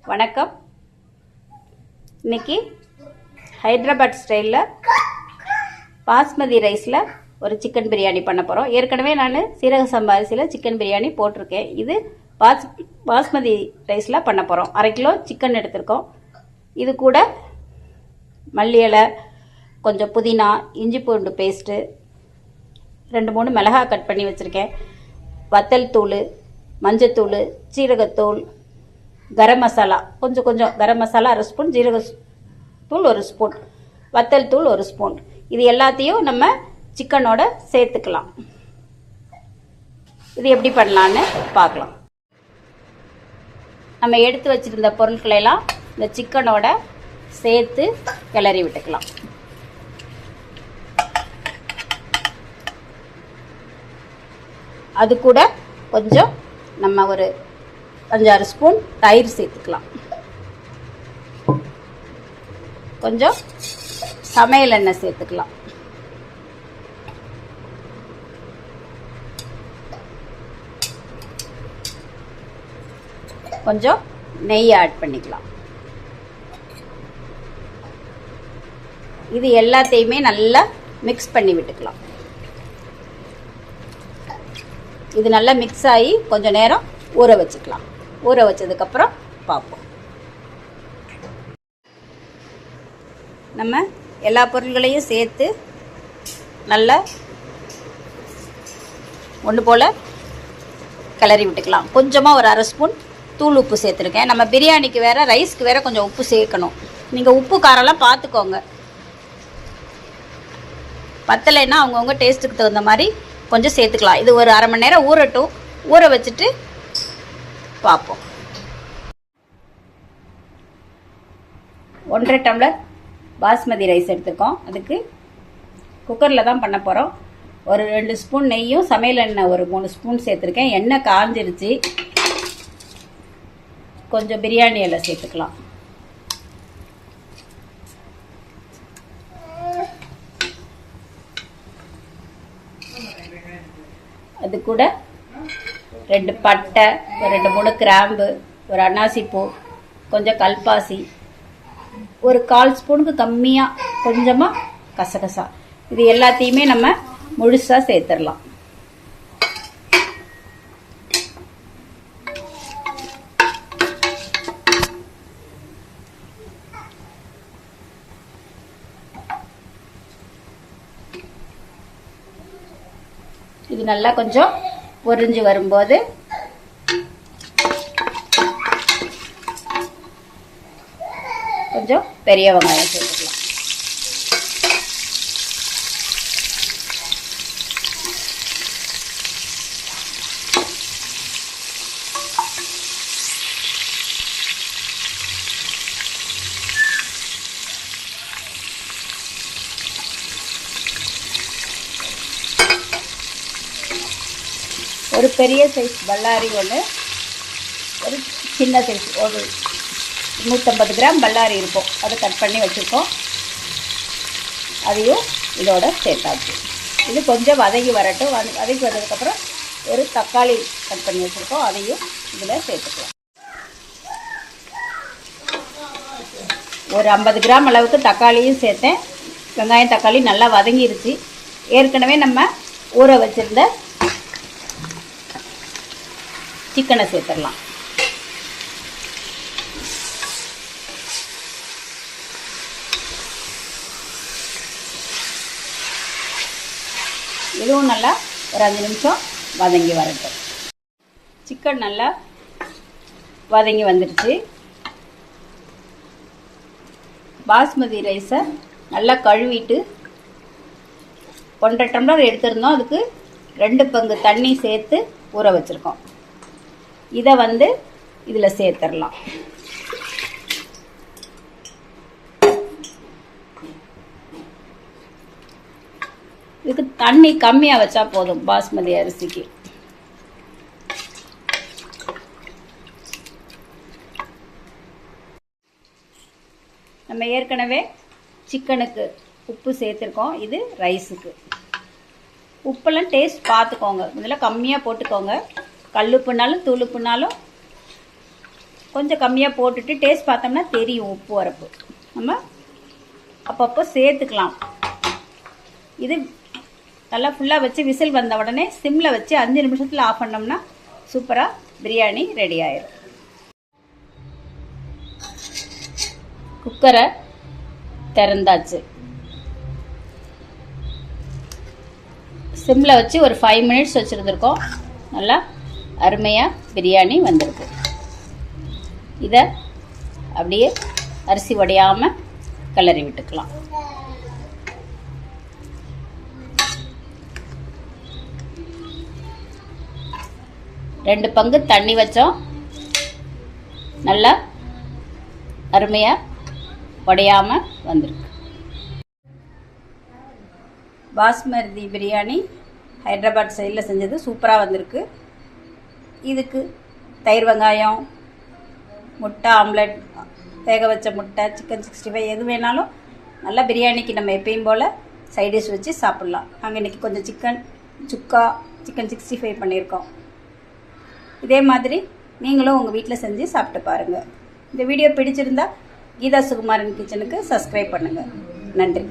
வணக்கம். இன்னைக்கு ஹைதராபாத் ஸ்டைலில் பாஸ்மதி ரைஸில் ஒரு சிக்கன் பிரியாணி பண்ண போகிறோம். ஏற்கனவே நான் சீரக சம்பா அரிசியில் சிக்கன் பிரியாணி போட்டிருக்கேன். இது பாஸ்மதி ரைஸில் பண்ண போகிறோம். 1/2 கிலோ சிக்கன் எடுத்திருக்கோம். இது கூட மல்லி இலை, கொஞ்சம் புதினா, இஞ்சி பூண்டு பேஸ்ட்டு, 2-3 மிளகாய் கட் பண்ணி வச்சுருக்கேன், வத்தல் தூள், மஞ்சத்தூள், சீரகத்தூள், கரம் மசாலா கொஞ்சம் கரம் மசாலா 1 ஸ்பூன், ஜீரகத்தூள் 1 ஸ்பூன், வத்தல் தூள் 1 ஸ்பூன். இது எல்லாத்தையும் நம்ம சிக்கனோட சேர்த்துக்கலாம். இது எப்படி பண்ணலான்னு பார்க்கலாம். நம்ம எடுத்து வச்சிருந்த பொருட்களை எல்லாம் இந்த சிக்கனோட சேர்த்து கிளறி விட்டுக்கலாம். அது கூட கொஞ்சம் நம்ம ஒரு 5-6 ஸ்பூன் தயிர் சேர்த்துக்கலாம். கொஞ்சம் சமையல் எண்ணெய் சேர்த்துக்கலாம். கொஞ்சம் நெய் ஆட் பண்ணிக்கலாம். இது எல்லாத்தையுமே நல்லா மிக்ஸ் பண்ணி விட்டுக்கலாம். இது நல்லா மிக்ஸ் ஆகி கொஞ்சம் நேரம் ஊற வச்சுக்கலாம். ஊற வச்சதுக்கப்புறம் பார்ப்போம். நம்ம எல்லா பொருள்களையும் சேர்த்து நல்லா ஒன்று போல் கிளறி விட்டுக்கலாம். கொஞ்சமாக ஒரு 1/2 ஸ்பூன் தூள் உப்பு சேர்த்துருக்கேன். நம்ம பிரியாணிக்கு வேறு, ரைஸ்க்கு வேறு கொஞ்சம் உப்பு சேர்க்கணும். நீங்கள் உப்பு காரம்லாம் பார்த்துக்கோங்க. பத்தலைன்னா அவங்கவுங்க டேஸ்ட்டுக்கு தகுந்த மாதிரி கொஞ்சம் சேர்த்துக்கலாம். இது ஒரு 1/2 மணி நேரம் ஊறட்டும். ஊற வச்சுட்டு பார்ப்போம். 1.5 டம்ளர் பாஸ்மதி ரைஸ் எடுத்துருக்கோம். அதுக்கு குக்கரில் தான் பண்ண போகிறோம். ஒரு 2 ஸ்பூன் நெய்யும் சமையல் எண்ணெய் ஒரு 3 ஸ்பூன் சேர்த்துருக்கேன். எண்ணெய் காஞ்சிருச்சு. கொஞ்சம் பிரியாணி இலை சேர்த்துக்கலாம். அது கூட 2 பட்டை, ஒரு 2-3 கிராம்பு, ஒரு அன்னாசிப்பூ, கொஞ்சம் கல்பாசி, ஒரு 1/4 ஸ்பூனுக்கு கம்மியாக கொஞ்சமாக கசகசா. இது எல்லாத்தையுமே நம்ம முழுசாக சேர்த்துடலாம். இது நல்லா கொஞ்சம் பொரிஞ்சு வரும்போது கொஞ்சம் பெரிய வெங்காயம் சேர்த்துக்கலாம். ஒரு பெரிய சைஸ் பல்லாரி ஒன்று, ஒரு சின்ன சைஸ் ஒரு 150 கிராம் பல்லாரி இருக்கும். அதை கட் பண்ணி வச்சுருக்கோம். அதையும் இதோட சேர்த்தாச்சு. இது கொஞ்சம் வதங்கி வரட்டும். வதங்கி வந்ததுக்கப்புறம் ஒரு தக்காளி கட் பண்ணி வச்சுருக்கோம். அதையும் இதில் சேர்த்துக்கலாம். ஒரு 50 கிராம் அளவுக்கு தக்காளியும் சேர்த்தேன். வெங்காயம் தக்காளி நல்லா வதங்கிருச்சு. ஏற்கனவே நம்ம ஊற வச்சுருந்த சிக்கனை சேர்த்துடலாம். இதுவும் நல்லா ஒரு 5 நிமிஷம் வதங்கி வரட்டும். சிக்கன் நல்லா வதங்கி வந்துடுச்சு. பாஸ்மதி ரைஸை நல்லா கழுவிட்டு 1.5 டம்ளர் எடுத்திருந்தோம். அதுக்கு 2 பங்கு தண்ணி சேர்த்து ஊற வச்சுருக்கோம். இதை இதில் சேர்த்துடலாம். இதுக்கு தண்ணி கம்மியாக வச்சா போதும் பாஸ்மதி அரிசிக்கு. நம்ம ஏற்கனவே சிக்கனுக்கு உப்பு சேர்த்துருக்கோம். இது ரைஸுக்கு. உப்பெல்லாம் டேஸ்ட் பார்த்துக்கோங்க. இதெல்லாம் கம்மியாக போட்டுக்கோங்க. கல்லுப்புனாலும் தூளுப்புனாலும் கொஞ்சம் கம்மியாக போட்டுட்டு டேஸ்ட் பார்த்தோம்னா தெரியும் உப்பு வரப்பு. நம்ம அப்பப்போ சேர்த்துக்கலாம். இது நல்லா ஃபுல்லாக வச்சு விசில் வந்த உடனே சிம்மில் வச்சு 5 நிமிஷத்தில் ஆஃப் பண்ணோம்னா சூப்பராக பிரியாணி ரெடி ஆயிடும். குக்கரை திறந்தாச்சு. சிம்மில் வச்சு ஒரு 5 மினிட்ஸ் வச்சுருந்துருக்கோம். நல்லா அருமையாக பிரியாணி வந்திருக்கு. இதை அப்படியே அரிசி உடையாமல் கிளறி விட்டுக்கலாம். ரெண்டு பங்கு தண்ணி வச்சோம். நல்லா அருமையாக உடையாமல் வந்திருக்கு. பாஸ்மதி பிரியாணி ஹைதராபாத் ஸ்டைலில் செஞ்சது சூப்பராக வந்திருக்கு. இதுக்கு தயிர் வெங்காயம், முட்டை ஆம்லெட், வேக வச்ச முட்டை, சிக்கன் 65 எது வேணாலும் நல்லா பிரியாணிக்கு நம்ம எப்பயும் போல் சைட் டிஷ் வச்சு சாப்பிட்லாம். நாங்கள் இன்றைக்கி கொஞ்சம் சிக்கன் சுக்கா, சிக்கன் 65 பண்ணியிருக்கோம். இதே மாதிரி நீங்களும் உங்கள் வீட்டில் செஞ்சு சாப்பிட்டு பாருங்கள். இந்த வீடியோ பிடிச்சிருந்தா கீதா சுகுமாரன் கிச்சனுக்கு சப்ஸ்கிரைப் பண்ணுங்கள். நன்றி.